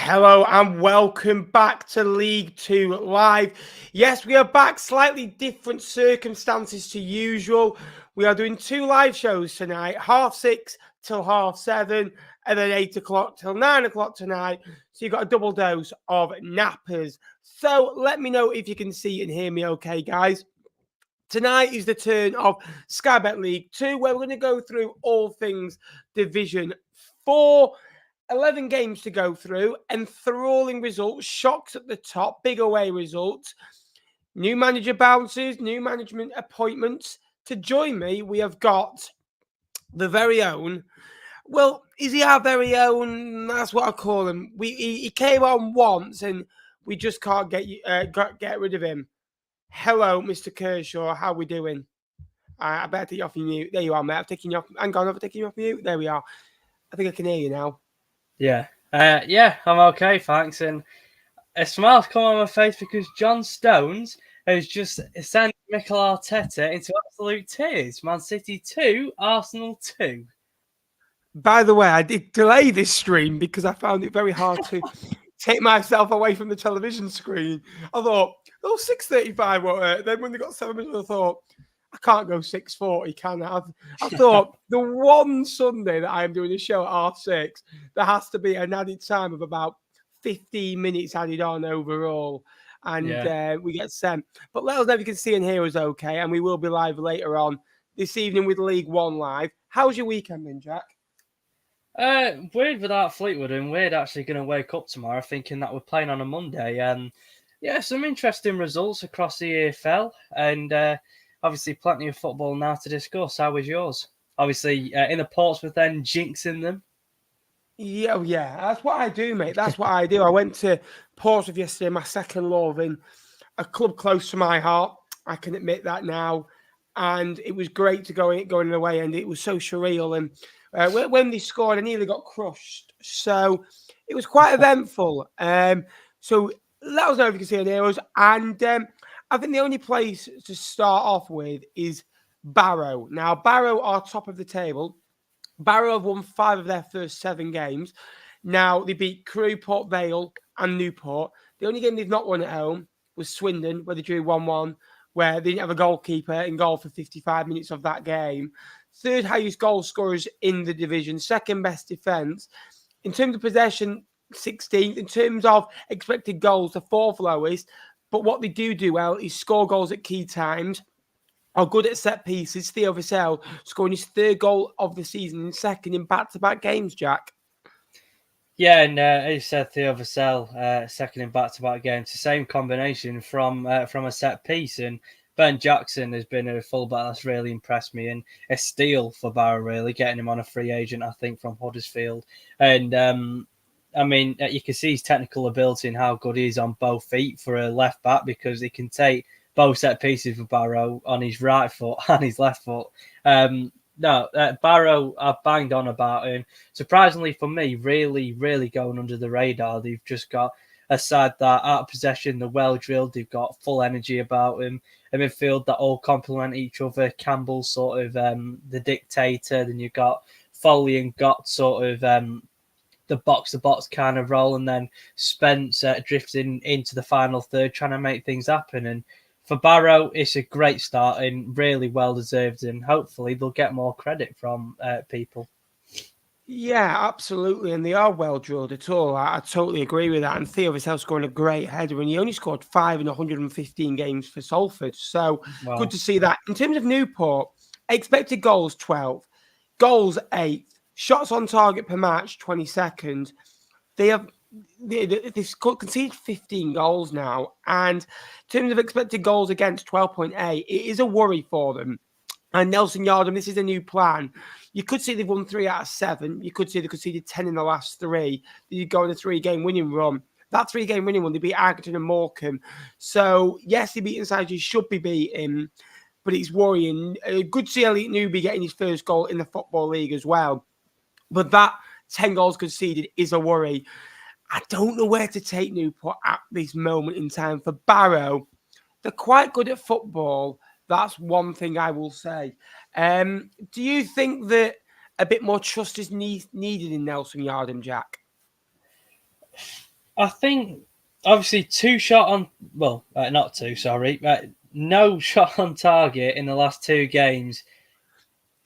Hello and welcome back to League Two Live. Yes, we are back, slightly different circumstances to usual. We are doing two live shows tonight, 6:30 till 7:30, and then 8 o'clock till 9 o'clock tonight. So you've got a double dose of nappers. So let me know if you can see and hear me okay, guys. Tonight is the turn of Sky Bet League 2, where we're going to go through all things Division 4. 11 games to go through, enthralling results, shocks at the top, big away results, new manager bounces, new management appointments. To join me, we have got the very own. Well, is he our very own? That's what I call him. He came on once, and we just can't get rid of him. Hello, Mr. Kershaw. How we doing? I better take you off mute. There you are, mate. I've taken you off. Hang on, I've taken you off mute. There we are. I think I can hear you now. Yeah, I'm okay, thanks. And a smile's come on my face because John Stones has just sent Mikel Arteta into absolute tears. Man City 2, Arsenal 2. By the way, I did delay this stream because I found it very hard to take myself away from the television screen. I thought, 6:35 won't hurt. Then when they got 7 minutes, I thought, I can't go 6:40, can I? I thought the one Sunday that I am doing a show at 6:30, there has to be an added time of about 15 minutes added on overall. And we get sent. But let us know if you can see and hear us okay. And we will be live later on this evening with League One Live. How's your weekend been, Jack? Weird without Fleetwood, and weird actually going to wake up tomorrow thinking that we're playing on a Monday. Yeah, some interesting results across the EFL, and obviously plenty of football now to discuss. How was yours? Obviously, in the Portsmouth then, jinxing them. Yeah, that's what I do, mate. That's what I do. I went to Portsmouth yesterday, my second love, in a club close to my heart. I can admit that now. And it was great to go in away, and it was so surreal. And when they scored, I nearly got crushed. So it was quite eventful. So let us know if you can see any heroes. And I think the only place to start off with is Barrow. Now, Barrow are top of the table. Barrow have won 5 of their first 7 games. Now, they beat Crewe, Port Vale and Newport. The only game they've not won at home was Swindon, where they drew 1-1, where they didn't have a goalkeeper in goal for 55 minutes of that game. Third highest goal scorers in the division, second best defence. In terms of possession, 16th. In terms of expected goals, the 4th lowest. But what they do well is score goals at key times. Are good at set pieces. Theo Vassell scoring his 3rd goal of the season and 2nd in back-to-back games, Jack. Yeah, and as you said, Theo Vassell, 2nd in back-to-back games. The same combination from a set piece. And Ben Jackson has been a fullback that's really impressed me, and a steal for Barrow, really, getting him on a free agent, I think, from Huddersfield. And I mean, you can see his technical ability and how good he is on both feet for a left back, because he can take both set pieces for Barrow on his right foot and his left foot. Barrow, I've banged on about him. Surprisingly for me, really, really going under the radar. They've just got a side that out of possession, they're well drilled. They've got full energy about him. A midfield that all complement each other. Campbell's sort of the dictator. Then you've got Foley and Gott sort of the box-to-box kind of role. And then Spence drifting into the final third, trying to make things happen. And for Barrow, it's a great start and really well-deserved, and hopefully they'll get more credit from people. Yeah, absolutely. And they are well-drilled at all. I totally agree with that. And Theo Vassell scoring a great header, and he only scored 5 in 115 games for Salford. So good to see that. In terms of Newport, expected goals, 12. Goals, 8. Shots on target per match, 22nd. They've conceded 15 goals now. And in terms of expected goals against, 12.8, it is a worry for them. And Nelson Yardham, this is a new plan. You could see they've won 3 out of 7. You could see they conceded 10 in the last 3. You go on a 3-game winning run. That 3-game winning run, they beat Accrington and Morecambe. So, yes, they beat inside. You should be beating, but it's worrying. Good to see Elliot Newby getting his first goal in the Football League as well. But that 10 goals conceded is a worry. I don't know where to take Newport at this moment in time. For Barrow, they're quite good at football. That's one thing I will say. Do you think that a bit more trust is needed in Nelson Yardham, Jack? I think obviously not two, sorry, no shot on target in the last two games.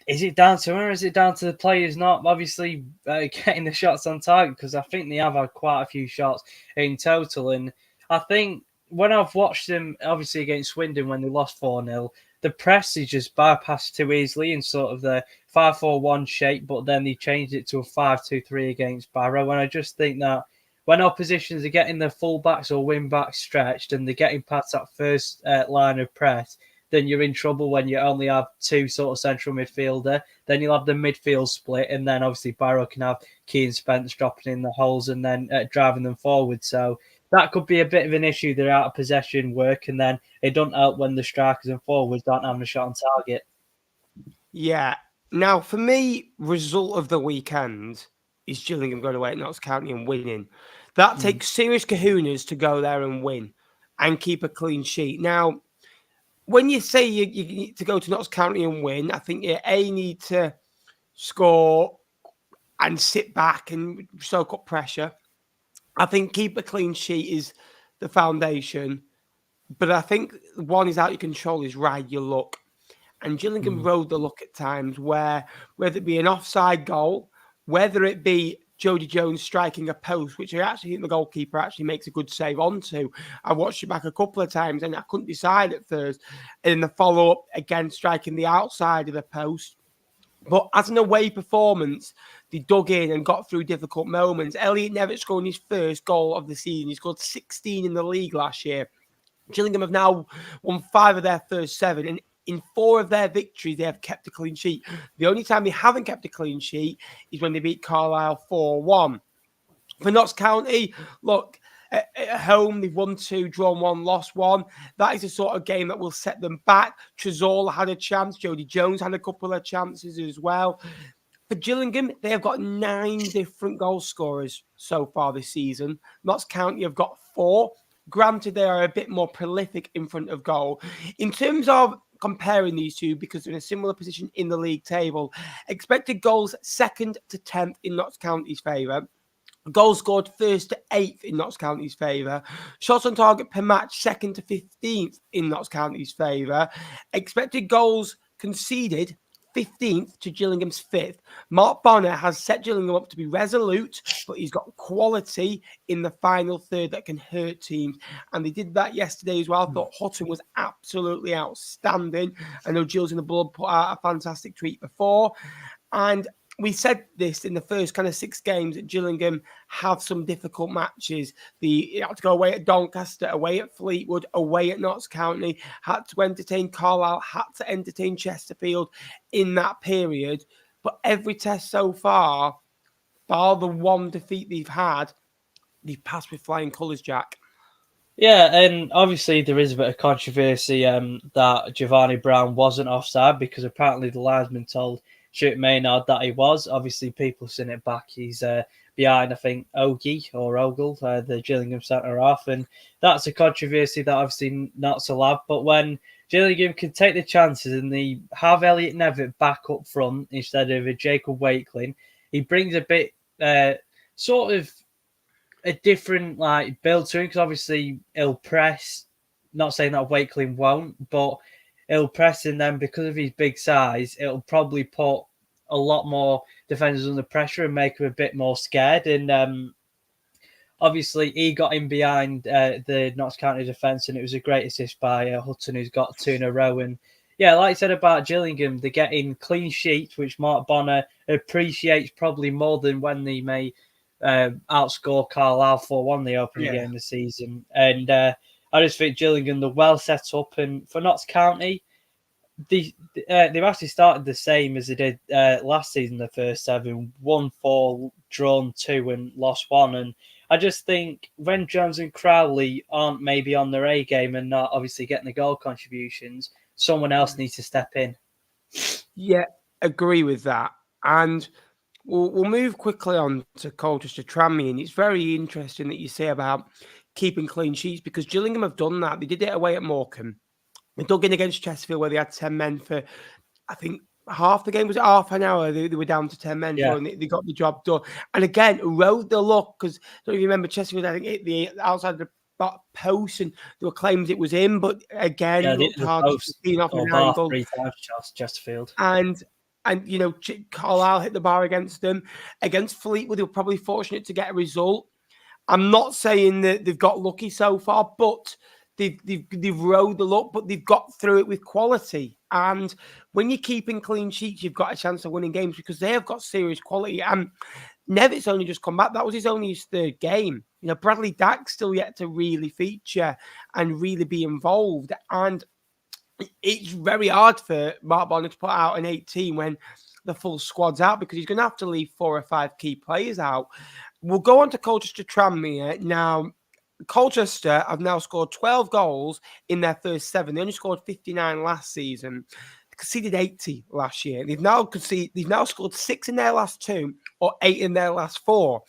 Is it down to her? Is it down to the players not obviously getting the shots on target? Because I think they have had quite a few shots in total. And I think when I've watched them, obviously against Swindon when they lost 4-0, the press is just bypassed too easily in sort of the 5-4-1 shape, but then they changed it to a 5-2-3 against Barrow. And I just think that when oppositions are getting their fullbacks or wing backs stretched and they're getting past that first line of press, then you're in trouble when you only have two sort of central midfielder. Then you'll have the midfield split, and then obviously Barrow can have Keane Spence dropping in the holes and then driving them forward. So that could be a bit of an issue. They're out of possession work, and then it doesn't help when the strikers and forwards don't have a shot on target. Yeah. Now, for me, result of the weekend is Gillingham going away at Notts County and winning. That takes serious kahunas to go there and win and keep a clean sheet. Now, when you say you need to go to Notts County and win, I think you need to score and sit back and soak up pressure. I think keep a clean sheet is the foundation. But I think one is out of control is ride your luck. And Gillingham rode the luck at times where, whether it be an offside goal, whether it be Jody Jones striking a post, which I actually think the goalkeeper actually makes a good save onto. I watched it back a couple of times and I couldn't decide at first. And the follow-up, again, striking the outside of the post. But as an away performance, they dug in and got through difficult moments. Elliot Nevitt scoring his first goal of the season. He scored 16 in the league last year. Gillingham have now won 5 of their first 7, and in 4 of their victories, they have kept a clean sheet. The only time they haven't kept a clean sheet is when they beat Carlisle 4-1. For Notts County, look, at home, they've won 2, drawn 1, lost 1. That is the sort of game that will set them back. Trezola had a chance. Jody Jones had a couple of chances as well. For Gillingham, they have got 9 different goal scorers so far this season. Notts County have got 4. Granted, they are a bit more prolific in front of goal. In terms of comparing these two, because they're in a similar position in the league table, expected goals 2nd to 10th in Notts County's favour. Goals scored 1st to 8th in Notts County's favour. Shots on target per match 2nd to 15th in Notts County's favour. Expected goals conceded 15th to Gillingham's 5th. Mark Bonner has set Gillingham up to be resolute, but he's got quality in the final third that can hurt teams. And they did that yesterday as well. I thought Hutton was absolutely outstanding. I know Gills in the Blood put out a fantastic tweet before. And we said this in the first kind of 6 games that Gillingham have some difficult matches. They had to go away at Doncaster, away at Fleetwood, away at Notts County, had to entertain Carlisle, had to entertain Chesterfield in that period. But every test so far, bar the one defeat they've had, they've passed with flying colours, Jack. Yeah, and obviously there is a bit of controversy that Giovanni Brown wasn't offside because apparently the linesman told Stuart Maynard that he was. Obviously, people seen it back. He's behind, I think, Ogie or Ogle, the Gillingham centre half, and that's a controversy that obviously not so loud. But when Gillingham can take the chances and they have Elliot Nevitt back up front instead of a Jacob Wakeling, he brings a bit sort of a different like build to him because obviously he'll press. Not saying that Wakeling won't, but he'll press, and then because of his big size, it'll probably put a lot more defenders under pressure and make them a bit more scared. And obviously, he got in behind the Notts County defence, and it was a great assist by Hutton, who's got 2 in a row. And yeah, like I said about Gillingham, they're getting clean sheets, which Mark Bonner appreciates probably more than when they may outscore Carlisle 4-1 the opening game of the season. And I just think Gillingham, they're well set up. And for Notts County, they've actually started the same as they did last season, the first 7, won 4, drawn 2 and lost 1. And I just think when Jones and Crowley aren't maybe on their A game and not obviously getting the goal contributions, someone else needs to step in. Yeah, agree with that. And we'll move quickly on to Colchester Tranmere, and it's very interesting that you say about keeping clean sheets because Gillingham have done that. They did it away at Morecambe. They dug in against Chesterfield where they had 10 men for, I think, half the game, was it half an hour? They were down to 10 men, Yeah. and they got the job done. And again, rode the luck, because don't you remember Chesterfield, I think, hit the outside of the post, and there were claims it was in, but again, Yeah, looked the hard to post be off or an bar angle. 3 times, Chesterfield. And Carlisle hit the bar against them. Against Fleetwood, they were probably fortunate to get a result. I'm not saying that they've got lucky so far, but they've rode the luck, but they've got through it with quality. And when you're keeping clean sheets, you've got a chance of winning games, because they have got serious quality. And Nevitt's only just come back. That was his third game. Bradley Dack's still yet to really feature and really be involved. And it's very hard for Mark Bonner to put out an 18 when the full squad's out, because he's going to have to leave 4 or 5 key players out. We'll go on to Colchester Tranmere. Now, Colchester have now scored 12 goals in their first 7. They only scored 59 last season. They conceded 80 last year. They've now scored 6 in their last 2 or 8 in their last 4.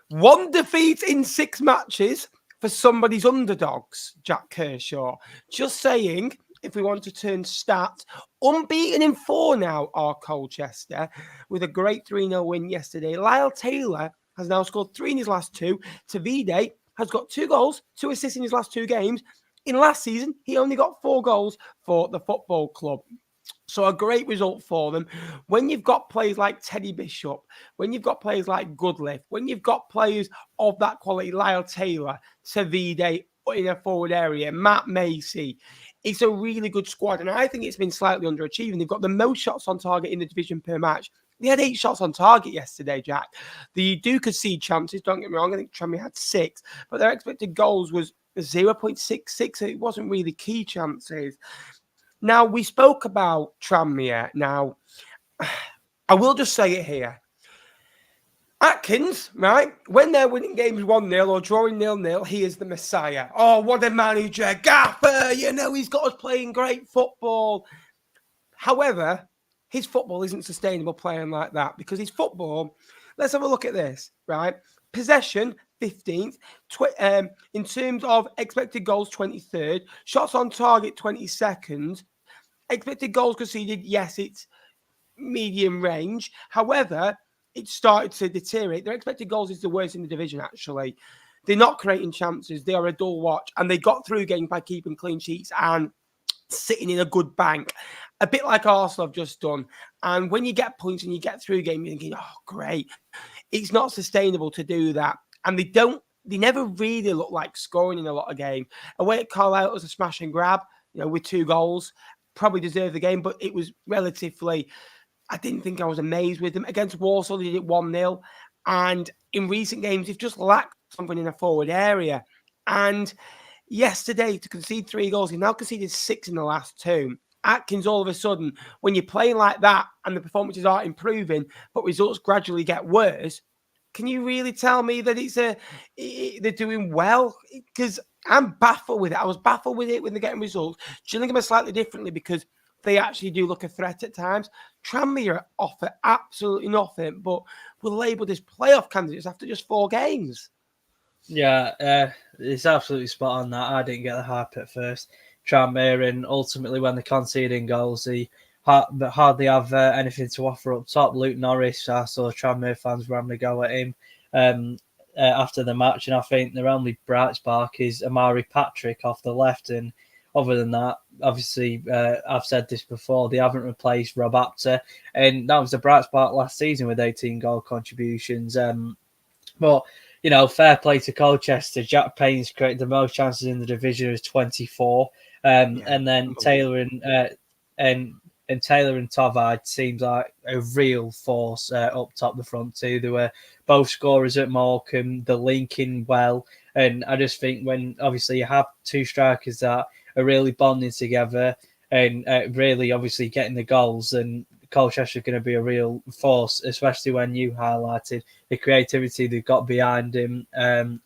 1 defeat in 6 matches for somebody's underdogs, Jack Kershaw. Just saying, if we want to turn stats, unbeaten in 4 now are Colchester, with a great 3-0 win yesterday. Lyle Taylor has now scored 3 in his last 2. Tavide has got 2 goals, 2 assists in his last 2 games. In last season, he only got 4 goals for the football club. So a great result for them. When you've got players like Teddy Bishop, when you've got players like Goodliff, when you've got players of that quality, Lyle Taylor, Tavide in a forward area, Matt Macy, it's a really good squad. And I think it's been slightly underachieving. They've got the most shots on target in the division per match. They had 8 shots on target yesterday, Jack. They do concede chances, don't get me wrong. I think Tranmere had 6, but their expected goals was 0.66. So it wasn't really key chances. Now, we spoke about Tranmere. Now, I will just say it here. Atkins, right? When they're winning games 1-0 or drawing 0-0, he is the messiah. Oh, what a manager. Gaffer, he's got us playing great football. However, his football isn't sustainable playing like that, because his football, let's have a look at this, right? Possession, 15th. In terms of expected goals, 23rd. Shots on target, 22nd. Expected goals conceded, yes, it's medium range. However, it started to deteriorate. Their expected goals is the worst in the division, actually. They're not creating chances. They are a dull watch. And they got through games by keeping clean sheets and sitting in a good bank. A bit like Arsenal have just done. And when you get points and you get through a game, you're thinking, oh, great. It's not sustainable to do that. And they never really look like scoring in a lot of games. Away at Carlisle, it was a smash and grab, with 2 goals. Probably deserved the game, but it was relatively, I didn't think I was amazed with them. Against Walsall, they did it 1-0. And in recent games, they've just lacked something in a forward area. And yesterday, to concede 3 goals, they've now conceded 6 in the last 2. Atkins, all of a sudden, when you're playing like that and the performances aren't improving, but results gradually get worse, can you really tell me that they're doing well? Because I'm baffled with it. I was baffled with it when they're getting results. Gillingham are slightly differently, because they actually do look a threat at times. Tranmere offer absolutely nothing, but were labelled as playoff candidates after just 4 games. Yeah, it's absolutely spot on that. I didn't get the hype at first. Tranmere, and ultimately when they're conceding goals, they hardly have anything to offer up top. Luke Norris, I saw Tranmere fans were having a go at him after the match, and I think their only bright spark is Amari Patrick off the left. And other than that, obviously, I've said this before, they haven't replaced Rob Apter, and that was the bright spark last season with 18 goal contributions. But fair play to Colchester. Jack Payne's created the most chances in the division as 24, and then Taylor and Taylor and Tovard seems like a real force up top the front too. They were both scorers at Morecambe. They're linking well, and I just think when obviously you have 2 strikers that are really bonding together and really obviously getting the goals, and Colchester are going to be a real force, especially when you highlighted the creativity they've got behind him.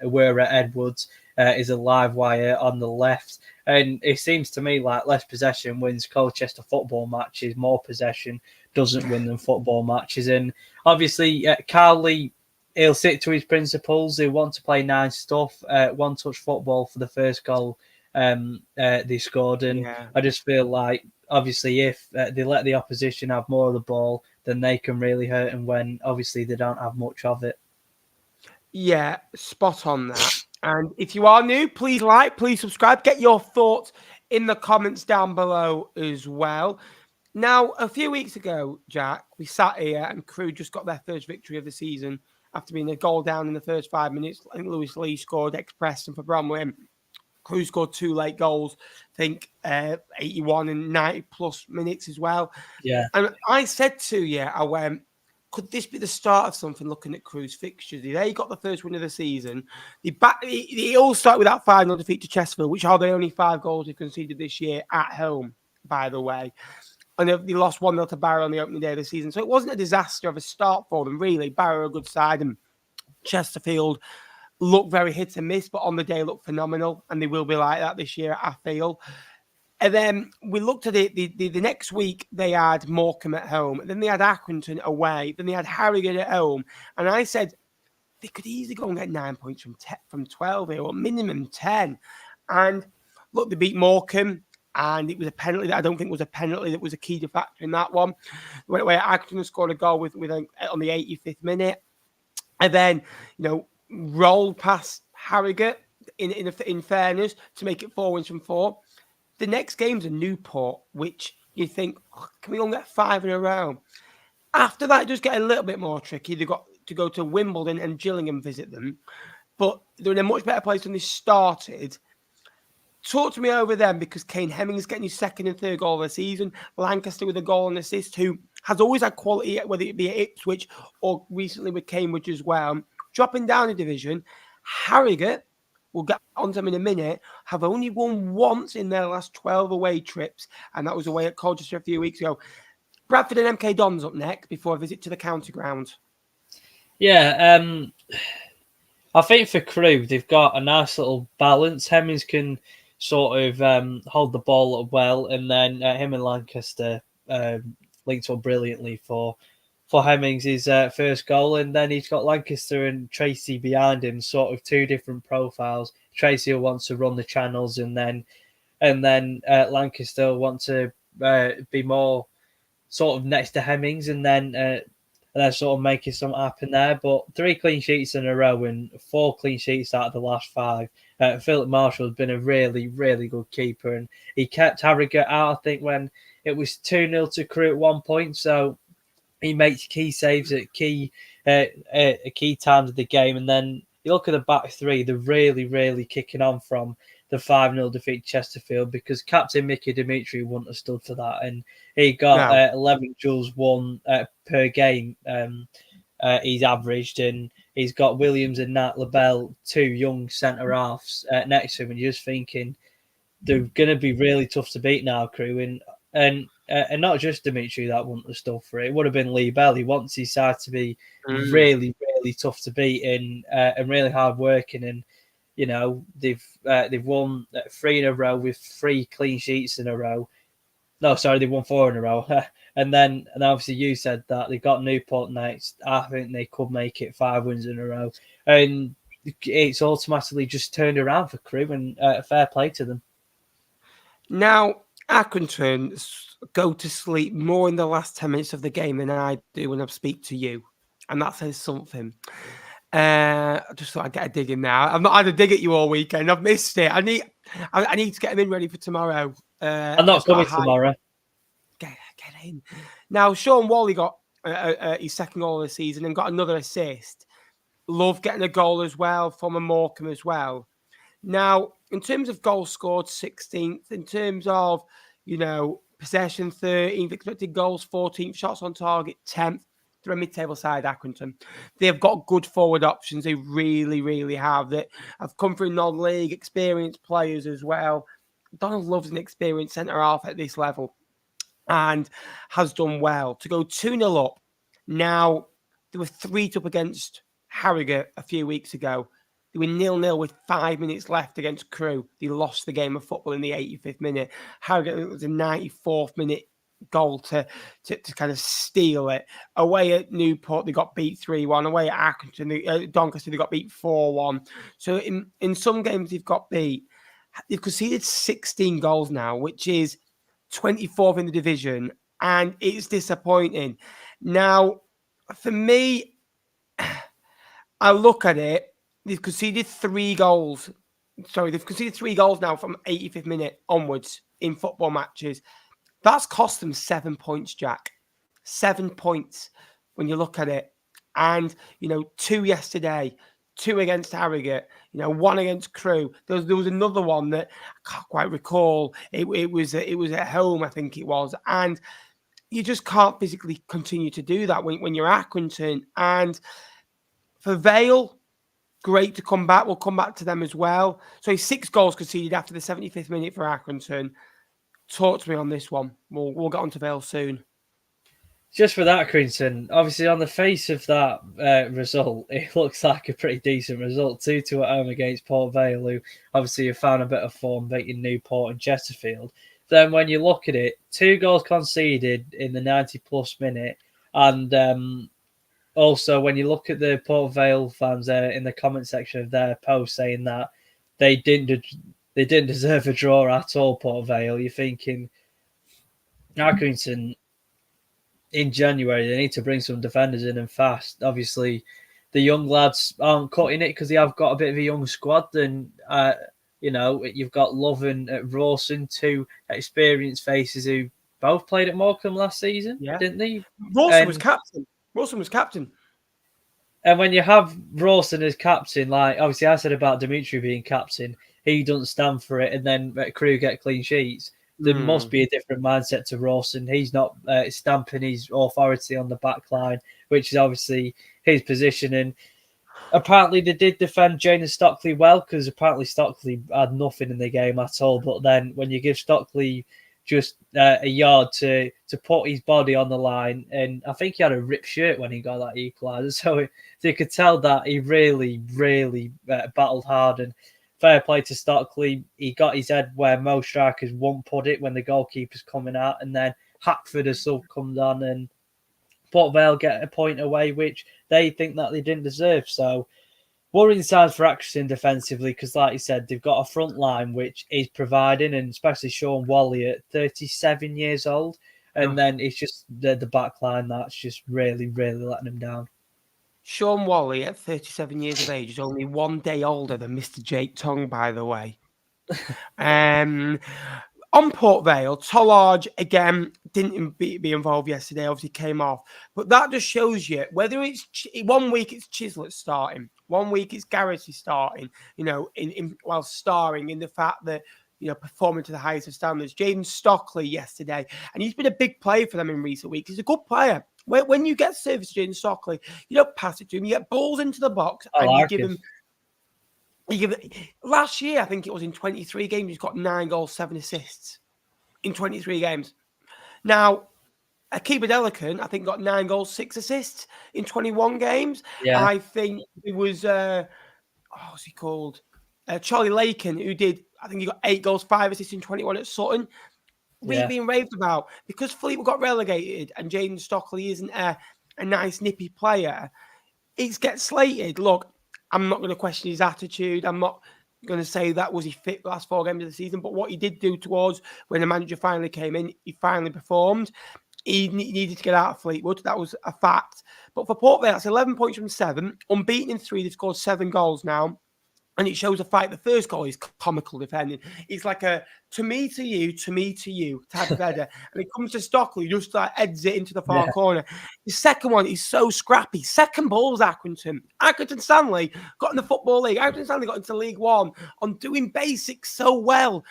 Where Edwards is a live wire on the left. And it seems to me like less possession wins Colchester football matches, more possession doesn't win them football matches. And obviously, Carlisle, he'll stick to his principles. He'll want to play nice stuff, one-touch football for the first goal they scored. And I just feel like obviously, if they let the opposition have more of the ball, then they can really hurt them when obviously they don't have much of it. Yeah, spot on that. And if you are new, please like, please subscribe. Get your thoughts in the comments down below as well. Now, a few weeks ago, Jack, we sat here and Crewe just got their first victory of the season after being a goal down in the first 5 minutes. I think Lewis Lee scored Preston for Bromley. And Crewe scored 2 late goals, I think 81 and 90 plus minutes as well. Yeah. And I said to you, I went, could this be the start of something looking at Crewe's fixtures? They got the first win of the season. They all start with that 5-0 defeat to Chesterfield, which are the only 5 goals they've conceded this year at home, by the way. And they lost 1-0 to Barrow on the opening day of the season. So it wasn't a disaster of a start for them, really. Barrow are a good side, and Chesterfield look very hit and miss, but on the day look phenomenal. And they will be like that this year, I feel. And then we looked at it. The next week, they had Morecambe at home. Then they had Accrington away. Then they had Harrogate at home. And I said, they could easily go and get 9 points from 12 here, or minimum 10. And look, they beat Morecambe. And it was a penalty that I don't think was a penalty that was a key factor in that one. Where Accrington scored a goal on the 85th minute. And then, rolled past Harrogate in fairness to make it 4 wins from 4. The next game's a Newport, which you think, can we all get 5 in a row? After that, it does get a little bit more tricky. They've got to go to Wimbledon and Gillingham visit them. But they're in a much better place than they started. Talk to me over them, because Kane Hemmings getting his 2nd and 3rd goal of the season. Lancaster with a goal and assist, who has always had quality, whether it be at Ipswich or recently with Cambridge as well. Dropping down a division, Harrogate, we'll get on to them in a minute, have only won once in their last 12 away trips, and that was away at Colchester a few weeks ago. Bradford and MK Dons up next before a visit to the county ground. Yeah, I think for Crewe, they've got a nice little balance. Hemmings can sort of hold the ball up well, and then him and Lancaster linked up brilliantly for Hemmings' first goal, and then he's got Lancaster and Tracy behind him, sort of 2 different profiles. Tracy will want to run the channels, and then Lancaster will want to be more sort of next to Hemmings, and then sort of making something happen there. But 3 clean sheets in a row and 4 clean sheets out of the last 5. Philip Marshall has been a really, really good keeper, and he kept Harrogate out, I think, when it was 2-0 to Crewe at one point. So he makes key saves at key times of the game. And then you look at the back 3, they're really, really kicking on from the 5-0 defeat to Chesterfield, because Captain Mickey Dimitri wouldn't have stood for that. And he got 11 duels won per game. He's averaged, and he's got Williams and Nat LaBelle, 2 young centre-halves next to him. And you're just thinking, they're going to be really tough to beat now, Crewe. And not just Dimitri that wouldn't have stood for it. It would have been Lee Bell. He wants his side to be really, really tough to beat and really hard working. And they've won 3 in a row with 3 clean sheets in a row. No, sorry, they won 4 in a row. and obviously you said that they've got Newport next. I think they could make it 5 wins in a row, and it's automatically just turned around for Crewe, and fair play to them. Now, Accrington go to sleep more in the last 10 minutes of the game than I do when I speak to you. And that says something. I just thought I'd get a dig in now. I've not had a dig at you all weekend. I've missed it. I need to get him in ready for tomorrow. I'm not coming tomorrow. Get in. Now, Sean Wally got his 2nd goal of the season and got another assist. Love getting a goal as well from a Morecambe as well. Now, in terms of goals scored, 16th. In terms of, possession, 13th. Expected goals, 14th. Shots on target, 10th. They're a mid-table side, Accrington. They've got good forward options. They really, really have. That have come through non-league, experienced players as well. Donald loves an experienced centre-half at this level and has done well. To go 2-0 up. Now, they were 3 up against Harrogate a few weeks ago. They were 0-0 with 5 minutes left against Crewe. They lost the game of football in the 85th minute. Harrogate, it was a 94th minute goal to kind of steal it. Away at Newport, they got beat 3-1. Away at Accrington, Doncaster, they got beat 4-1. So in some games they've got beat. They've conceded 16 goals now, which is 24th in the division, and it's disappointing. Now, for me, I look at it, they've conceded 3 goals. Sorry, they've conceded 3 goals now from 85th minute onwards in football matches. That's cost them 7 points, Jack. 7 points when you look at it. And, 2 yesterday, 2 against Harrogate, 1 against Crewe. There was another one that I can't quite recall. It was at home, I think it was. And you just can't physically continue to do that when you're Accrington. And for Vale, great to come back. We'll come back to them as well. So 6 goals conceded after the 75th minute for Accrington. Talk to me on this one. We'll get on to Vale soon. Just for that, Accrington, obviously on the face of that result, it looks like a pretty decent result. 2-2 at home against Port Vale, who obviously have found a bit of form beating Newport and Chesterfield. Then when you look at it, 2 goals conceded in the 90-plus minute, and also when you look at the Port Vale fans in the comment section of their post saying that they didn't deserve a draw at all, Port Vale, you're thinking, Accrington, in January, they need to bring some defenders in and fast. Obviously, the young lads aren't cutting it because they have got a bit of a young squad. And, you've got Love and Rawson, 2 experienced faces who both played at Morecambe last season, didn't they? Rawson was captain. And when you have Rawson as captain, like obviously I said about Dimitri being captain, he doesn't stand for it. And then Crewe get clean sheets. There must be a different mindset to Rawson. He's not stamping his authority on the back line, which is obviously his position. And apparently they did defend Jane and Stockley well, because apparently Stockley had nothing in the game at all. But then when you give Stockley just a yard to put his body on the line, and I think he had a ripped shirt when he got that equaliser. So you could tell that he really, really battled hard. And fair play to Stockley. He got his head where most strikers won't put it when the goalkeeper's coming out. And then Hackford has sub comes on and Port Vale get a point away, which they think that they didn't deserve. So worrying signs for Accrington defensively, because like you said, they've got a front line which is providing, and especially Sean Wally at 37 years old. And then it's just the back line that's just really, really letting them down. Sean Wally, at 37 years of age, is only 1 day older than Mr. Jake Tongue, by the way. On Port Vale, Tollard, again, didn't be involved yesterday, obviously came off. But that just shows you, whether it's 1 week it's Chislett starting, 1 week it's Garrity starting, while starring in the fact that, performing to the highest of standards. Jaden Stockley yesterday, and he's been a big player for them in recent weeks. He's a good player. When you get service to Jaden Stockley, you don't pass it to him. You get balls into the box and you give him. Last year, I think it was in 23 games, he's got 9 goals, 7 assists in 23 games. Now, Akiba Delican, I think, got 9 goals, 6 assists in 21 games. Yeah. I think it was, what's he called? Charlie Lakin, who did, I think he got 8 goals, 5 assists in 21 at Sutton. Really being raved about. Because Fleetwood got relegated and Jaden Stockley isn't a nice, nippy player, he gets slated. Look, I'm not going to question his attitude. I'm not going to say that was he fit the last 4 games of the season, but what he did do towards when the manager finally came in, he finally performed. He needed to get out of Fleetwood. That was a fact. But for Port Vale, that's 11 points from 7. Unbeaten in 3. They've scored 7 goals now. And it shows a fight. The first goal is comical defending. It's like a to me to you type of header. And it comes to Stockley, just like heads it into the far corner. The second one is so scrappy. Second ball's Accrington. Accrington Stanley got in the Football League. Accrington Stanley got into League One on doing basics so well.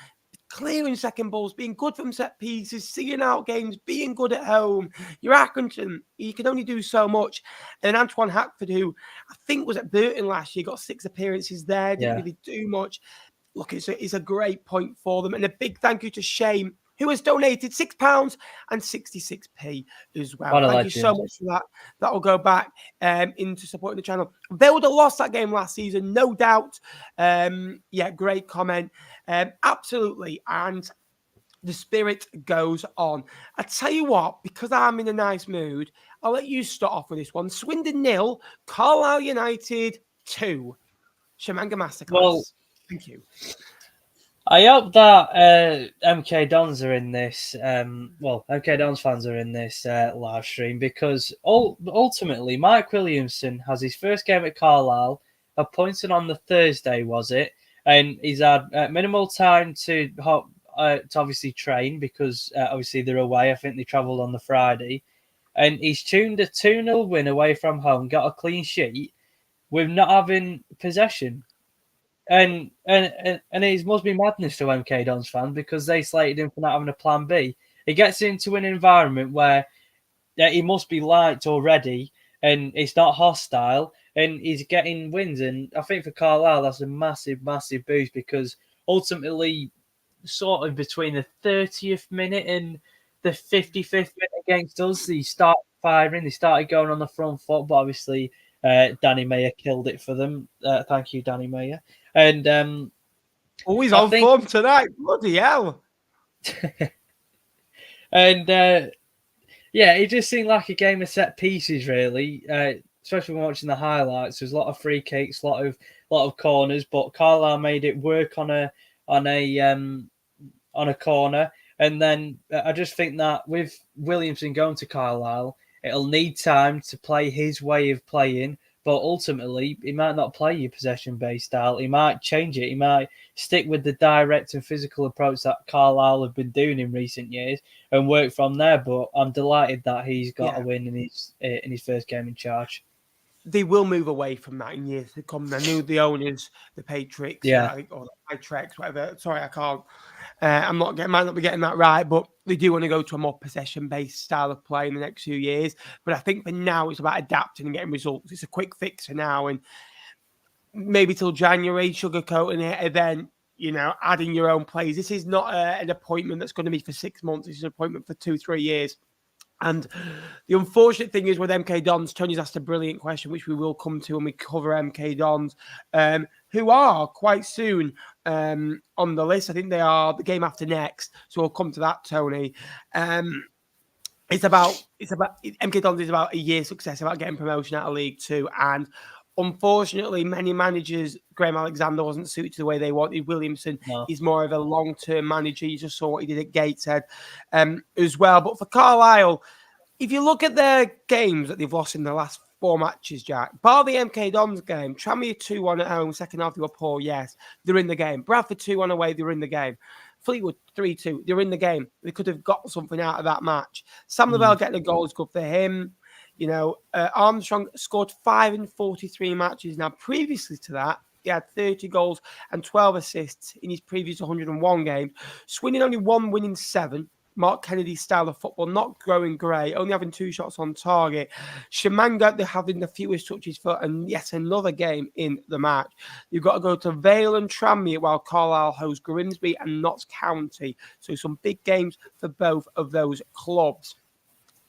Clearing second balls, being good from set pieces, seeing out games, being good at home. You're Accrington. You can only do so much. And Antoine Hackford, who I think was at Burton last year, got 6 appearances there, didn't really do much. Look, it's a great point for them. And a big thank you to Shane, who has donated £6 and 66p as well. Thank you so much for that. That will go back into supporting the channel. They would have lost that game last season, no doubt. Great comment. Absolutely. And the spirit goes on. I tell you what, because I'm in a nice mood, I'll let you start off with this one. Swindon 0, Carlisle United 2. Shamanga Masterclass. Well, thank you. I hope that MK Dons are in this. MK Dons fans are in this live stream because ultimately, Mike Williamson has his first game at Carlisle, appointed on the Thursday, was it? And he's had minimal time to obviously train because obviously they're away. I think they travelled on the Friday, and he's tuned a 2-0 win away from home, got a clean sheet with not having possession. And it must be madness to MK Dons fans because they slated him for not having a plan B. He gets into an environment where he must be liked already, and it's not hostile, and he's getting wins. And I think for Carlisle, that's a massive, massive boost because ultimately, sort of between the 30th minute and the 55th minute against us, they started firing, they started going on the front foot, but obviously Danny Mayer killed it for them. Thank you, Danny Mayer. And Always I on think, form tonight. Bloody hell. and yeah, it just seemed like a game of set pieces, really. Especially when watching the highlights, there's a lot of free kicks, a lot of corners, but Carlisle made it work on a corner. And then I just think that with Williamson going to Carlisle, it'll need time to play his way of playing. But ultimately, he might not play your possession-based style. He might change it. He might stick with the direct and physical approach that Carlisle have been doing in recent years and work from there. But I'm delighted that he's got a win in his first game in charge. They will move away from that in years to come. I knew the owners, the Patriots, I think, or the Patriots, whatever. Sorry, I can't. Might not be getting that right, but they do want to go to a more possession-based style of play in the next few years. But I think for now, it's about adapting and getting results. It's a quick fix for now, and maybe till January, sugarcoating it, and then adding your own plays. This is not an appointment that's going to be for 6 months. This is an appointment for 2-3 years. And the unfortunate thing is with MK Dons, Tony's asked a brilliant question, which we will come to when we cover MK Dons, who are quite soon on the list. I think they are the game after next. So we'll come to that, Tony. It's about MK Dons is about a year's success, about getting promotion out of League Two. And unfortunately, many managers, Graham Alexander wasn't suited to the way they wanted. Williamson is more of a long-term manager. You just saw what he did at Gateshead as well. But for Carlisle, if you look at their games that they've lost in the last 4 matches, Jack, bar the MK Dons game, Tranmere 2-1 at home, second half they were poor, yes, they're in the game. Bradford 2-1 away, they're in the game. Fleetwood 3-2, they're in the game. They could have got something out of that match. Sam Lavelle getting a goal is good for him. Armstrong scored 5 in 43 matches. Now, previously to that, he had 30 goals and 12 assists in his previous 101 games. Swindon only 1 win in 7. Mark Kennedy's style of football, not growing great, only having 2 shots on target. Shamanga, they're having the fewest touches for and yet another game in the match. You've got to go to Vale and Tranmere while Carlisle hosts Grimsby and Notts County. So some big games for both of those clubs.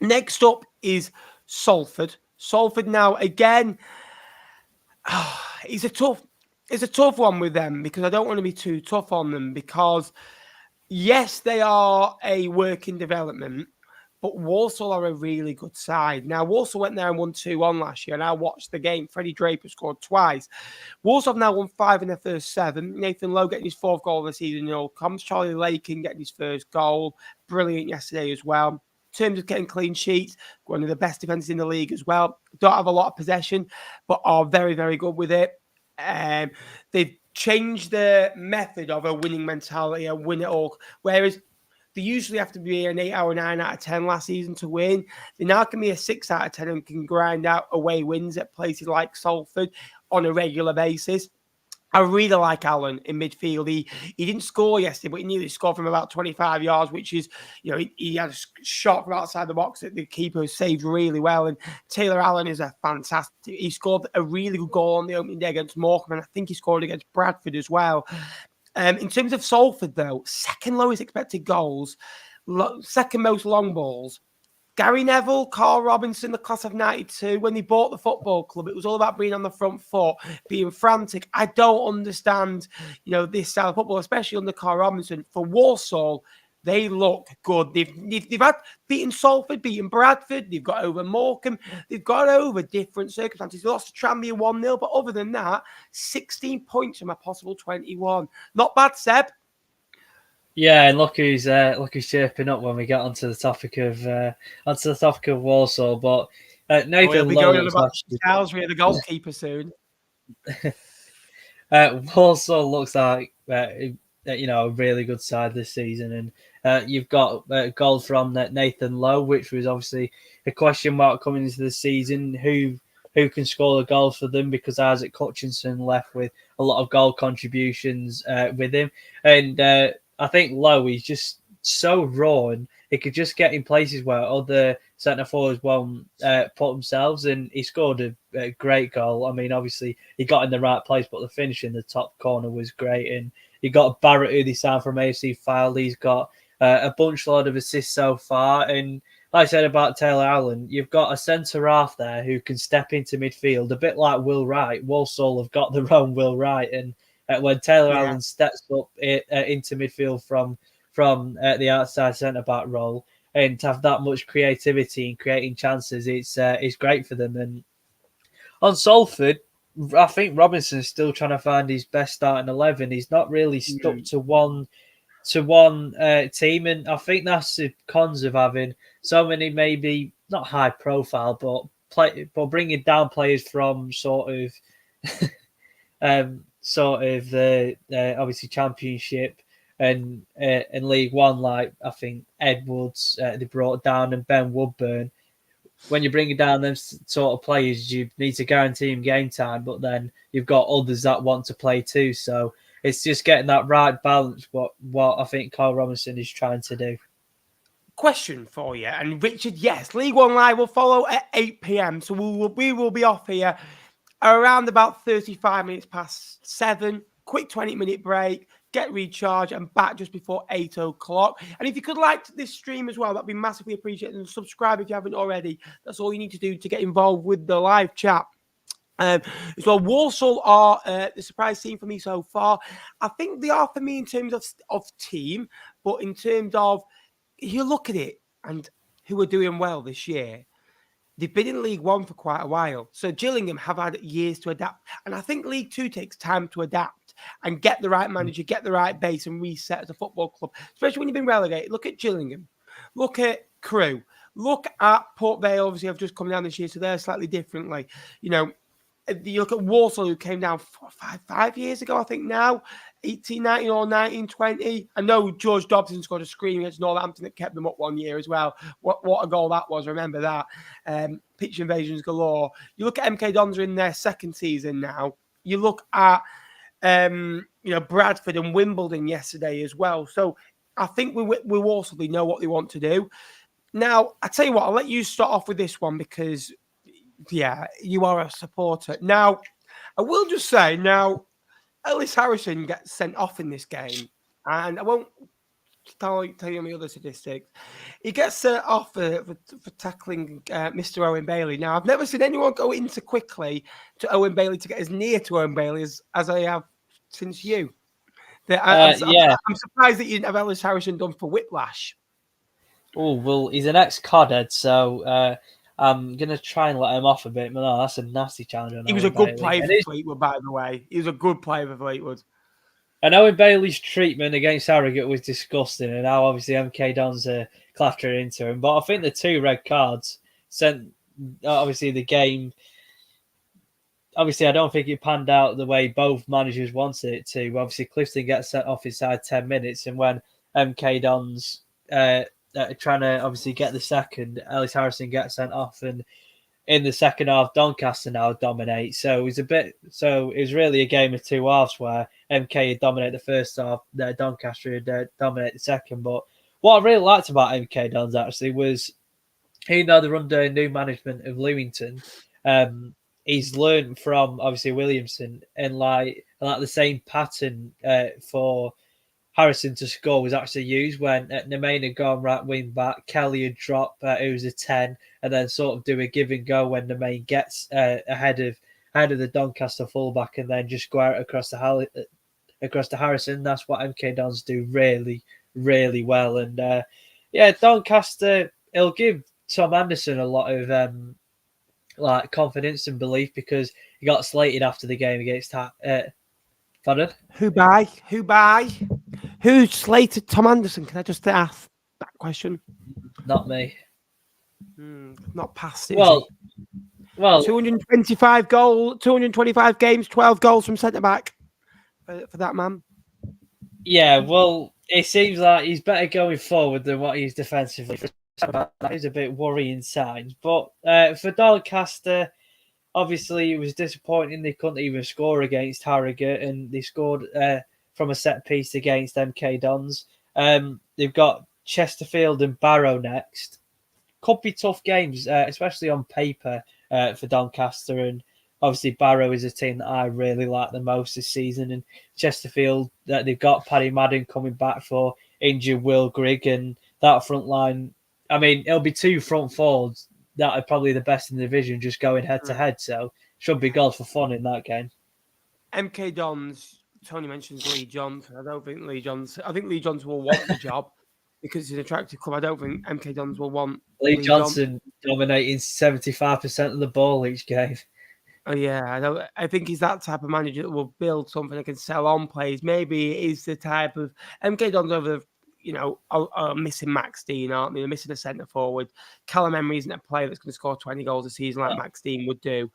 Next up is Salford. Salford now, again, it's a tough one with them because I don't want to be too tough on them because yes, they are a work in development, but Walsall are a really good side. Now, Walsall went there and won 2-1 last year, and I watched the game. Freddie Draper scored twice. Walsall have now won 5 in their first 7. Nathan Lowe getting his 4th goal of the season in all comps. Charlie Lakin getting his first goal. Brilliant yesterday as well. In terms of getting clean sheets, one of the best defenses in the league as well. Don't have a lot of possession, but are very, very good with it. They've changed the method of a winning mentality, a win it all. Whereas they usually have to be an 8 or 9 out of 10 last season to win. They now can be a 6 out of 10 and can grind out away wins at places like Salford on a regular basis. I really like Allen in midfield. He didn't score yesterday, but he nearly scored from about 25 yards, which is, he had a shot from outside the box that the keeper saved really well. And Taylor Allen is a fantastic. He scored a really good goal on the opening day against Morecambe, and I think he scored against Bradford as well. In terms of Salford, though, second lowest expected goals, second most long balls. Gary Neville, Carl Robinson, the class of 92, when they bought the football club, it was all about being on the front foot, being frantic. I don't understand, this style of football, especially under Carl Robinson. For Walsall, they look good. They've had beaten Salford, beaten Bradford. They've got over Morecambe. They've got over different circumstances. They lost to Tranmere 1-0, but other than that, 16 points from a possible 21. Not bad, Seb. Yeah, and look who's shaping up when we get onto the topic of Walsall. But We'll Nathan be Lowe going on looks about actually Salisbury, the goalkeeper, soon. Walsall looks like a really good side this season, and you've got goals from Nathan Lowe, which was obviously a question mark coming into the season. Who can score the goals for them? Because Isaac Hutchinson left with a lot of goal contributions with him, and I think Lowe is just so raw, and he could just get in places where other centre forwards won't put themselves. And he scored a great goal. I mean, obviously he got in the right place, but the finish in the top corner was great. And you got Barrow, who they signed from AFC File. He's got a bunch load of assists so far. And like I said about Taylor Allen, you've got a centre half there who can step into midfield, a bit like Will Wright. Walsall have got their own Will Wright, and when Taylor Allen steps up into midfield from the outside centre back role, and to have that much creativity in creating chances, it's great for them. And on Salford, I think Robinson's still trying to find his best starting 11. He's not really stuck to one team, and I think that's the cons of having so many, maybe not high profile, but bringing down players from sort of the obviously Championship and League One, like I think Edwards they brought down, and Ben Woodburn. When you're bringing down them sort of players, you need to guarantee them game time, but then you've got others that want to play too. So it's just getting that right balance. What I think Kyle Robinson is trying to do. Question for you, and Richard, yes, League One Live will follow at 8 p.m. So we will be off here around about 35 minutes past 7. Quick 20-minute break, get recharged, and back just before 8 o'clock. And if you could like this stream as well, that'd be massively appreciated. And subscribe if you haven't already. That's all you need to do to get involved with the live chat. As well, Walsall are the surprise team for me so far. I think they are for me in terms of team, but in terms of you look at it and who are doing well this year. They've been in League One for quite a while. So Gillingham have had years to adapt. And I think League Two takes time to adapt and get the right manager, get the right base and reset as a football club, especially when you've been relegated. Look at Gillingham. Look at Crewe. Look at Port Vale, obviously, have just come down this year, so they're slightly differently. You know, you look at Walsall, who came down 5 years ago, I think now, 1819 or 1920. I know George Dobson scored a scream against Northampton that kept them up 1 year as well. What a goal that was, remember that. Pitch invasions galore. You look at MK Dons in their second season now. You look at Bradford and Wimbledon yesterday as well. So I think we Walsall, they know what they want to do. Now, I tell you what, I'll let you start off with this one because yeah, you are a supporter. Now, I will just say, Ellis Harrison gets sent off in this game, and I won't tell you my other statistics. He gets sent off for tackling Mr. Owen Bailey. Now, I've never seen anyone go in so quickly to Owen Bailey to get as near to Owen Bailey as I have since you. I'm surprised that you didn't have Ellis Harrison done for whiplash. Oh, well, he's an ex-codhead, so I'm going to try and let him off a bit. But no, that's a nasty challenge. He was a good player for Fleetwood, by the way. He was a good player for Fleetwood. And Owen Bailey's treatment against Harrogate was disgusting, and now obviously MK Dons are clattering into him. But I think the 2 red cards sent, obviously, the game. Obviously, I don't think it panned out the way both managers wanted it to. Obviously, Clifton gets sent off inside 10 minutes, and when MK Dons trying to obviously get the second, Ellis Harrison gets sent off, and in the second half, Doncaster now dominate. So it was really a game of 2 halves where MK had dominated the first half, Doncaster had dominated the second. But what I really liked about MK Dons actually was, even though they're under new management of Lewington, he's learned from obviously Williamson, and like the same pattern for Harrison to score was actually used when Nemain had gone right wing back, Kelly had dropped, it was a 10, and then sort of do a give and go when Nemain gets ahead of the Doncaster fullback, and then just go out across the Harrison. That's what MK Dons do really, really well. And Doncaster, it'll give Tom Anderson a lot of confidence and belief, because he got slated after the game against Pardon? Who by? Who slated Tom Anderson? Can I just ask that question? Not me. Not past it, is Well, he? 225 games, 12 goals from centre back for that man. yeah. Well, it seems like he's better going forward than what he's defensively. That is a bit worrying signs. But for Doncaster, obviously it was disappointing they couldn't even score against Harrogate, and they scored from a set piece against MK Dons. They've got Chesterfield and Barrow next. Could be tough games, especially on paper for Doncaster. And obviously Barrow is a team that I really like the most this season. And Chesterfield, that they've got Paddy Madden coming back for injured Will Grigg, and that front line. I mean, it'll be two front forwards that are probably the best in the division, just going head to head. So should be goals for fun in that game. MK Dons. Tony mentions Lee Johnson. I think Lee Johnson will want the job because he's an attractive club. I don't think MK Dons will want Lee Johnson dominating 75% of the ball each game. Oh yeah, I think he's that type of manager that will build something that can sell on plays. Maybe it is the type of MK Dons over, are missing Max Dean, aren't they? They're missing a centre forward. Callum Emery isn't a player that's going to score 20 goals a season like Max Dean would do.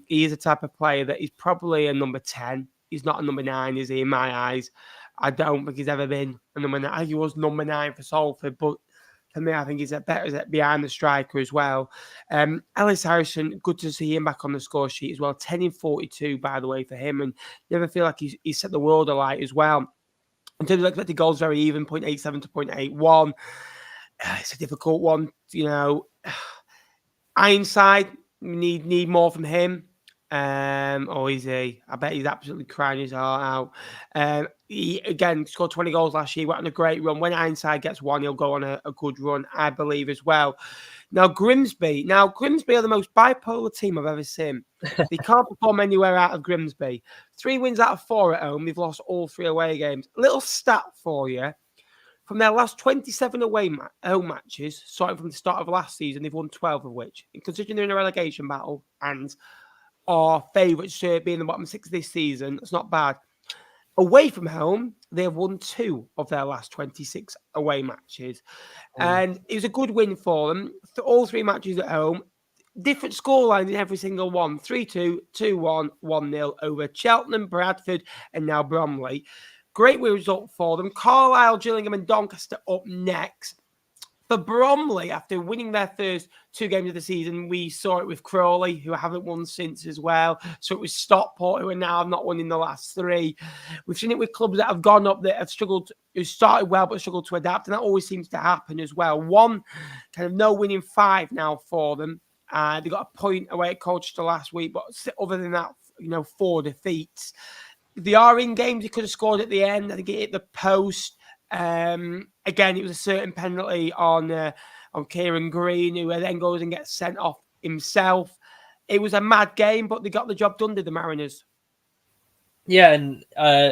He is a type of player that is probably a number 10. He's not a number 9, is he? In my eyes, I don't think he's ever been a number 9. I think he was number 9 for Salford, but for me, I think he's better behind the striker as well. Ellis Harrison, good to see him back on the score sheet as well. 10 in 42, by the way, for him. And never feel like he's set the world alight as well. In terms of expected goals, very even, 0.87 to 0.81. It's a difficult one, Ironside, we need more from him. Or is he? I bet he's absolutely crying his heart out. He, again, scored 20 goals last year, went on a great run. When Ironside gets one, he'll go on a good run, I believe, as well. Now, Grimsby are the most bipolar team I've ever seen. They can't perform anywhere out of Grimsby. 3 wins out of 4 at home. They've lost all 3 away games. Little stat for you. From their last 27 home matches, starting from the start of last season, they've won 12 of which. And considering they're in a relegation battle and are favourites to be in the bottom 6 this season, it's not bad. Away from home, they have won 2 of their last 26 away matches. And it was a good win for them. All 3 matches at home. Different scorelines in every single one. 3-2, 2-1, 1-0 over Cheltenham, Bradford, and now Bromley. Great result for them. Carlisle, Gillingham, and Doncaster up next. For Bromley, after winning their first 2 games of the season, we saw it with Crawley, who haven't won since as well. So it was Stockport, who are now have not won in the last 3. We've seen it with clubs that have gone up, that have struggled, who started well but struggled to adapt, and that always seems to happen as well. One kind of no winning 5 now for them. They got a point away at Colchester last week, but other than that, 4 defeats. They are in games they could have scored at the end. I think it hit the post. Again, it was a certain penalty on Kieran Green, who then goes and gets sent off himself. It was a mad game, but they got the job done, did the Mariners? Yeah, and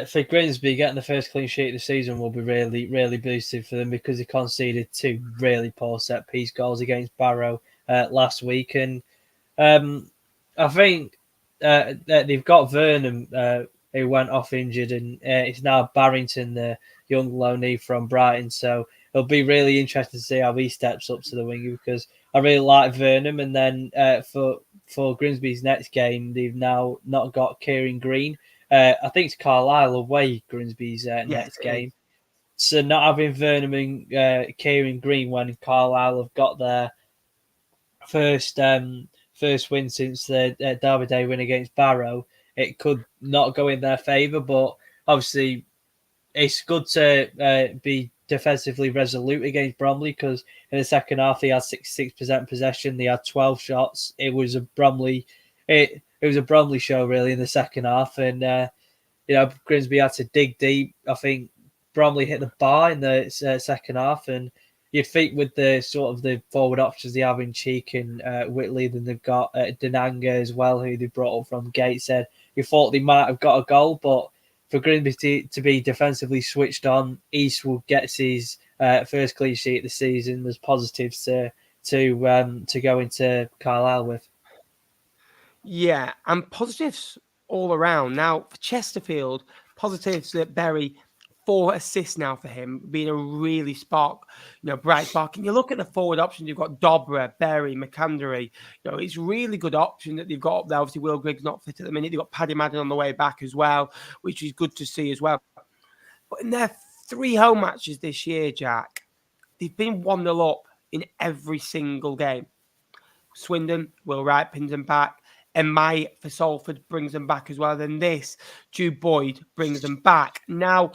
for Grimsby, getting the first clean sheet of the season will be really, really boosted for them because they conceded 2 really poor set-piece goals against Barrow last week. And I think they've got Vernon, who went off injured, and it's now Barrington, the young loanee from Brighton. So it'll be really interesting to see how he steps up to the wing, because I really like Vernon. And then for Grimsby's next game, they've now not got Kieran Green. I think it's Carlisle away, Grimsby's next game. So not having Vernon and Kieran Green when Carlisle have got their first win since the Derby Day win against Barrow, it could not go in their favour. But obviously, it's good to be defensively resolute against Bromley, because in the second half they had 66% possession. They had 12 shots. It was a Bromley. It was a Bromley show really in the second half, and Grimsby had to dig deep. I think Bromley hit the bar in the second half, and you'd think with the sort of the forward options they have in Cheek and Whitley, then they've got Denanga as well, who they brought up from Gateshead. You thought they might have got a goal, but for Grimsby to be defensively switched on, Eastwood gets his first clean sheet of the season. There's positives to go into Carlisle with. Yeah, and positives all around. Now, for Chesterfield, positives that Berry, 4 assists now for him, being a really bright spark. And you look at the forward options, you've got Dobra, Berry, McAndary. It's really good option that they've got up there. Obviously, Will Grigg's not fit at the minute. They've got Paddy Madden on the way back as well, which is good to see as well. But in their 3 home matches this year, Jack, they've been 1-0 up in every single game. Swindon, Will Wright pins them back. And Mai for Salford brings them back as well. Then this, Jude Boyd brings them back. Now,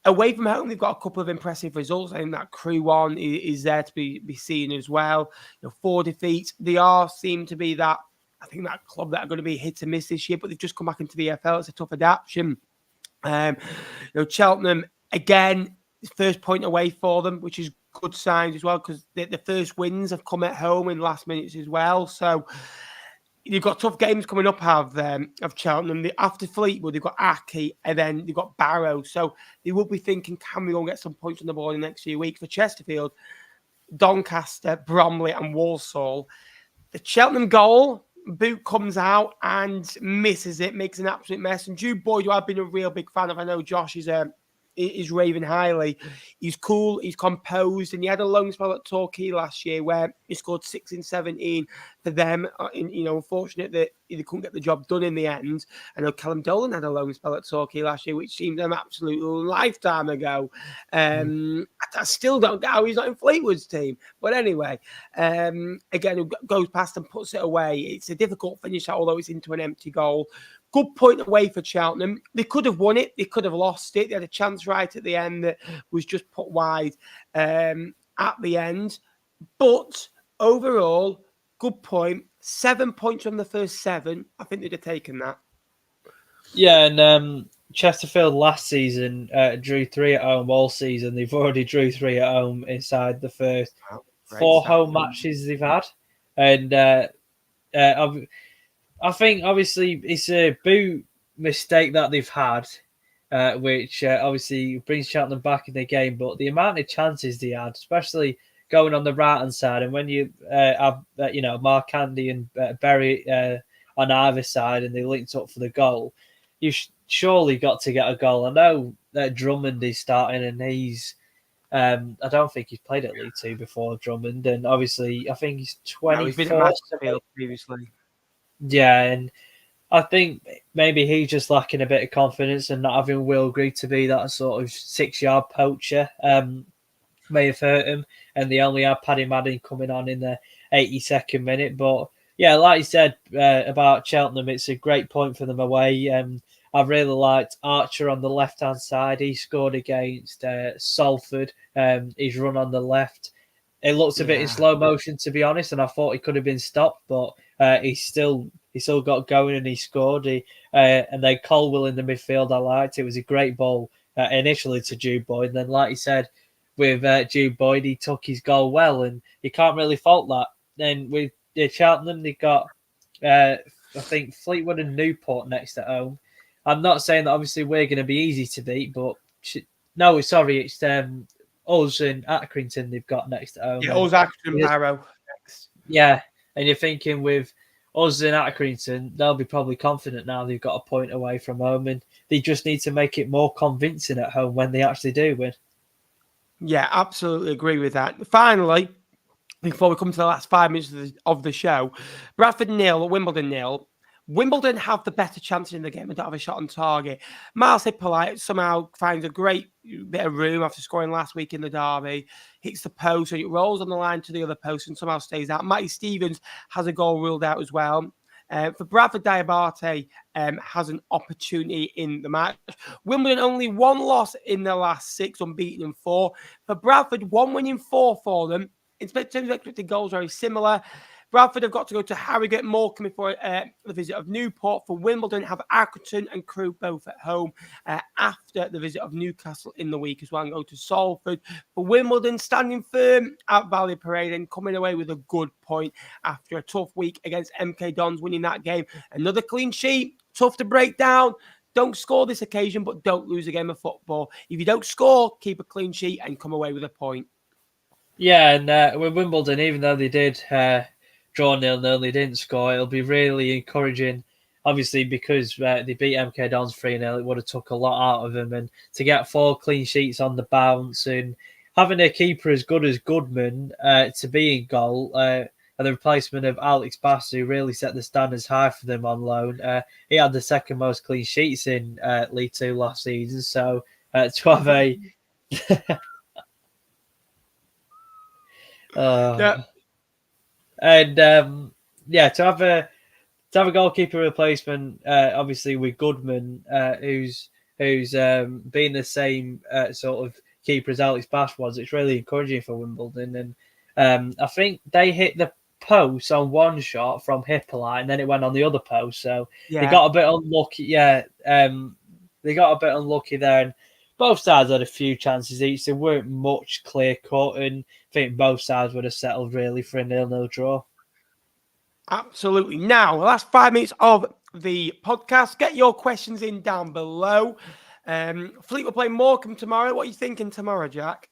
away from home, they've got a couple of impressive results. I think that Crewe one is there to be seen as well. 4 defeats. They seem to be that club that are going to be hit and miss this year, but they've just come back into the EFL. It's a tough adaptation. Cheltenham, again, first point away for them, which is good signs as well, because the first wins have come at home in last minutes as well. So you've got tough games coming up of Cheltenham. After Fleetwood, they've got Aki, and then they've got Barrow. So they will be thinking, can we go and get some points on the board in the next few weeks? For Chesterfield, Doncaster, Bromley and Walsall. The Cheltenham goal, boot comes out and misses it, makes an absolute mess. And Jude Boyd, who I've been a real big fan of, I know Josh is raving highly. He's cool, he's composed, and he had a long spell at Torquay last year where he scored 6 in 17 for them. Unfortunate that he couldn't get the job done in the end. I know Callum Dolan had a long spell at Torquay last year, which seemed an absolute lifetime ago. I still don't get how he's not in Fleetwood's team. But anyway, again, it goes past and puts it away. It's a difficult finish, although it's into an empty goal. Good point away for Cheltenham. They could have won it. They could have lost it. They had a chance right at the end that was just put wide at the end. But overall, good point. 7 points from the first 7. I think they'd have taken that. Yeah, and Chesterfield last season drew 3 at home all season. They've already drew 3 at home inside the first 4 home matches they've had. And I think, obviously, it's a boot mistake that they've had, which obviously brings Cheltenham back in the game. But the amount of chances they had, especially going on the right-hand side, and when you have, Mark Andy and Berry on either side, and they linked up for the goal, you surely got to get a goal. I know that Drummond is starting, and he's... I don't think he's played at League 2 before, Drummond, and obviously I think he's 24. No, he's been at Mansfield previously. Yeah, and I think maybe he's just lacking a bit of confidence, and not having Will Grigg to be that sort of 6-yard poacher may have hurt him. And they only had Paddy Madden coming on in the 82nd minute. But yeah, like you said about Cheltenham, it's a great point for them away. I really liked Archer on the left-hand side. He scored against Salford. He's run on the left. It looks a bit in slow motion, to be honest, and I thought he could have been stopped, but he still got going and he scored. And then Colwell in the midfield, I liked. It was a great ball initially to Jude Boyd. And then, like you said, with Jude Boyd, he took his goal well, and you can't really fault that. Then with Cheltenham, they got, I think, Fleetwood and Newport next at home. I'm not saying that obviously we're going to be easy to beat, but no, sorry, it's us and Accrington they've got next at home. Yeah, us, Accrington, Barrow next. Yeah, and you're thinking with us and Accrington, they'll be probably confident now they've got a point away from home, and they just need to make it more convincing at home when they actually do win. Yeah, absolutely agree with that. Finally, before we come to the last 5 minutes of the show, Bradford 0, Wimbledon 0. Wimbledon have the better chances in the game and don't have a shot on target. Miles Hippolyte somehow finds a great bit of room after scoring last week in the derby, hits the post, and it rolls on the line to the other post and somehow stays out. Matty Stevens has a goal ruled out as well. For Bradford, Diabate has an opportunity in the match. Wimbledon only 1 loss in their last 6, unbeaten in 4. For Bradford, 1 win in 4 for them. In terms of expected goals, very similar. Bradford have got to go to Harrogate, Morecambe before the visit of Newport. For Wimbledon, have Accrington and Crewe both at home after the visit of Newcastle in the week as well, and go to Salford. For Wimbledon, standing firm at Vale Parade and coming away with a good point after a tough week against MK Dons, winning that game. Another clean sheet, tough to break down. Don't score this occasion, but don't lose a game of football. If you don't score, keep a clean sheet and come away with a point. Yeah, and with Wimbledon, even though they did draw 0-0, they didn't score. It'll be really encouraging obviously because they beat MK Dons 3-0, it would have took a lot out of them. And to get 4 clean sheets on the bounce and having a keeper as good as Goodman to be in goal, and the replacement of Alex Bass, who really set the standards high for them on loan. He had the second most clean sheets in League Two last season. So to have a Yeah. and to have a goalkeeper replacement, obviously with Goodman, who's been the same sort of keeper as Alex Bass was. It's really encouraging for Wimbledon, and I think they hit the post on one shot from Hippolyte, and then it went on the other post. So they got a bit unlucky. Yeah, they got a bit unlucky there, and both sides had a few chances each. There weren't much clear cut, and I think both sides would have settled really for a 0-0 draw. Absolutely. Now, the last 5 minutes of the podcast. Get your questions in down below. Fleet will play Morecambe tomorrow. What are you thinking tomorrow, Jack?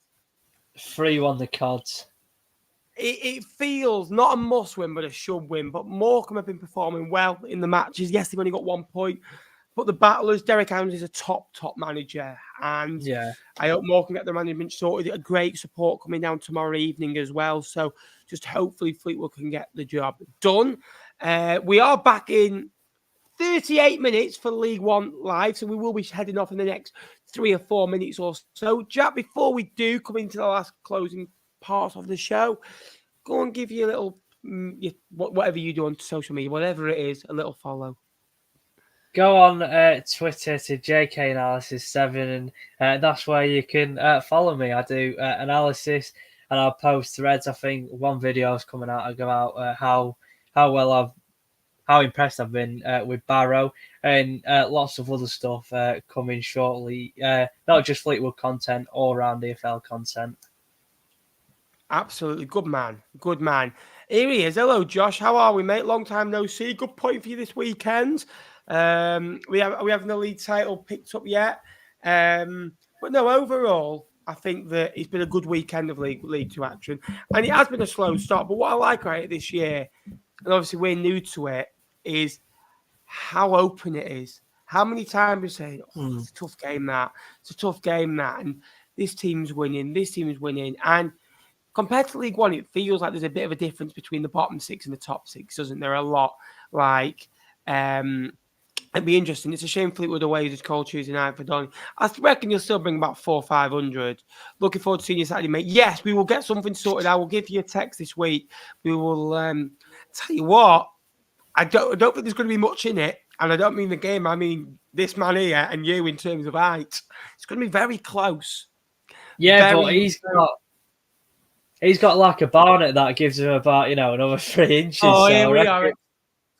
3-1 the Cods. It feels not a must win, but a should win. But Morecambe have been performing well in the matches. Yes, they've only got 1 point. But the battlers, Derek Adams is a top manager. And I hope Morecambe get the management sorted. A great support coming down tomorrow evening as well. So just hopefully Fleetwood can get the job done. We are back in 38 minutes for League One Live. So we will be heading off in the next 3 or 4 minutes or so. Jack, before we do come into the last closing parts of the show, go and give you a little, whatever you do on social media, whatever it is, a little follow. Go on Twitter to JKAnalysis7, and that's where you can follow me. I do analysis, and I'll post threads. I think one video is coming out about how impressed I've been with Barrow, and lots of other stuff coming shortly. Not just Fleetwood content, all around EFL content. Absolutely. Good man. Good man. Here he is. Hello, Josh. How are we, mate? Long time no see. Good point for you this weekend. We haven't the league title picked up yet. But no, overall, I think that it's been a good weekend of League Two action. And it has been a slow start. But what I like about it this year, and obviously we're new to it, is how open it is. How many times we say, it's a tough game, that. It's a tough game, that. And this team's winning. This team's winning. And compared to League One, it feels like there's a bit of a difference between the bottom 6 and the top 6, doesn't there? A lot. Like, it'd be interesting. It's a shame Fleetwood away is cold Tuesday night for Donny. I reckon you'll still bring about 400 or 500. Looking forward to seeing you Saturday, mate. Yes, we will get something sorted. I will give you a text this week. We will tell you what. I don't think there's going to be much in it, and I don't mean the game. I mean this man here and you in terms of height. It's going to be very close. Yeah, but he's got like a barnet that gives him about another 3 inches. Oh, so here we are.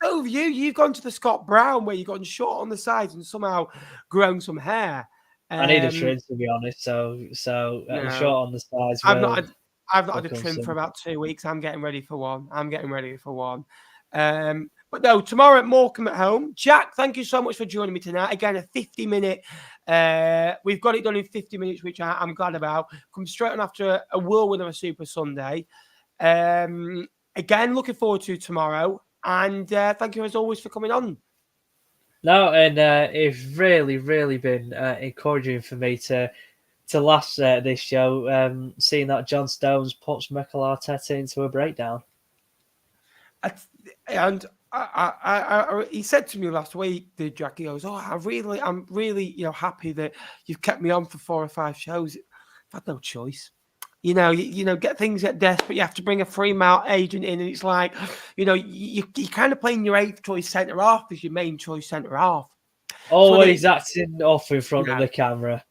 So you've gone to the Scott Brown where you've gotten short on the sides and somehow grown some hair. I need a trim, to be honest. So short on the sides. I've not had a trim for about 2 weeks. I'm getting ready for one. But no, tomorrow at Morecambe at home. Jack, thank you so much for joining me tonight. Again, a 50-minute. We've got it done in 50 minutes, which I'm glad about. Come straight on after a whirlwind of a Super Sunday. Again, looking forward to tomorrow. And thank you as always for coming on. No, and it's really, really been encouraging for me to last this show, seeing that John Stones puts Mikel Arteta into a breakdown. And he said to me last week, did Jack? He goes, I'm really, happy that you've kept me on for 4 or 5 shows. I've had no choice. Get things get desperate. You have to bring a Fremont agent in, and it's like, you're kind of playing your 8th choice centre half as your main choice centre half. Always acting off in front of the camera.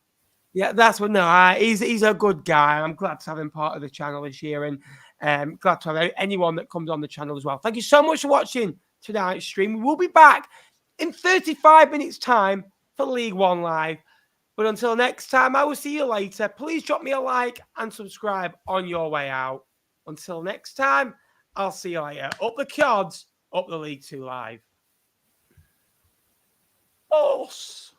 Yeah, that's what. No, he's a good guy. I'm glad to have him part of the channel this year, and glad to have anyone that comes on the channel as well. Thank you so much for watching tonight's stream. We will be back in 35 minutes' time for League One Live. But until next time, I will see you later. Please drop me a like and subscribe on your way out. Until next time, I'll see you later. Up the Cods, up the League Two Live. Us.